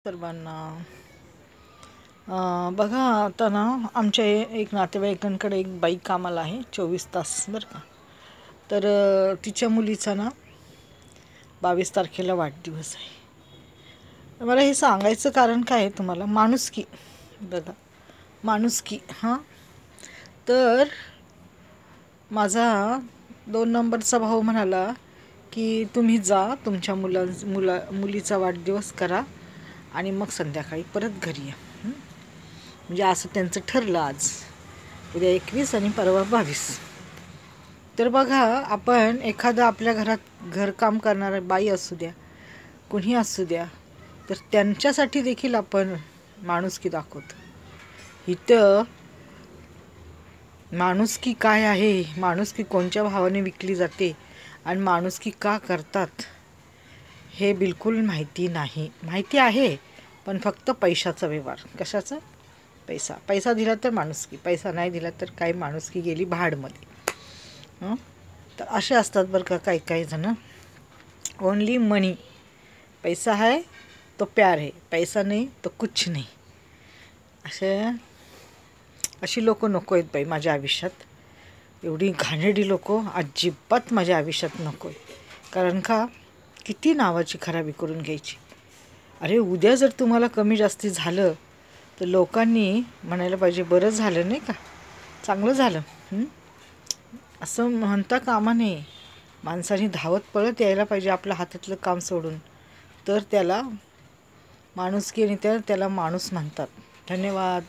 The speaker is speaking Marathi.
सर्वांना बघा आता ना आमच्या एक नातेवाईकांकडे एक बाई कामाला आहे 24 तास बरं का. तर तिच्या मुलीचा ना 22 तारखेला वाढदिवस आहे. मला हे सांगायचं कारण काय आहे तुम्हाला, माणुसकी. बघा माणुसकी. तर माझा 2 नंबरचा भाऊ म्हणाला की तुम्ही जा तुमच्या मुलीचा वाढदिवस करा आणि मग संध्याकाळी परत घरी या. म्हणजे असं त्यांचं ठरलं. आज उद्या 21 आणि परवा 22. तर बघा, आपण एखादा आपल्या घरात घरकाम करणारा बाई असू द्या, कुणी असू द्या, तर त्यांच्यासाठी देखील आपण माणुसकी दाखवतो. इथं माणुसकी काय आहे, माणुसकी कोणत्या भावाने विकली जाते आणि माणुसकी का करतात हे बिलकुल माहिती नाही. माहिती आहे पण फक्त पैशाचा व्यवहार. कशाचा? पैसा दिला तर माणुसकी, पैसा नाही दिला तर काही माणुसकी गेली भाडमध्ये. तर असे असतात बरं का काही जण. ओनली मनी. पैसा है तो प्यार है, पैसा नाही तो कुछ नाही. अशी लोक नको आहेत बाई माझ्या आयुष्यात. एवढी घाणेरडी लोक अजिबात माझ्या आयुष्यात नको आहे. कारण का, किती नावाची खराबी करून घ्यायची. अरे उद्या जर तुम्हाला कमी जास्ती झालं तर लोकांनी म्हणायला पाहिजे बरं झालं नाही का, चांगलं झालं. असं म्हणता कामा नये. माणसाने धावत पळत यायला पाहिजे आपल्या हातातलं काम सोडून. तर त्याला माणुसकी आणि त्याला माणूस म्हणतात. धन्यवाद.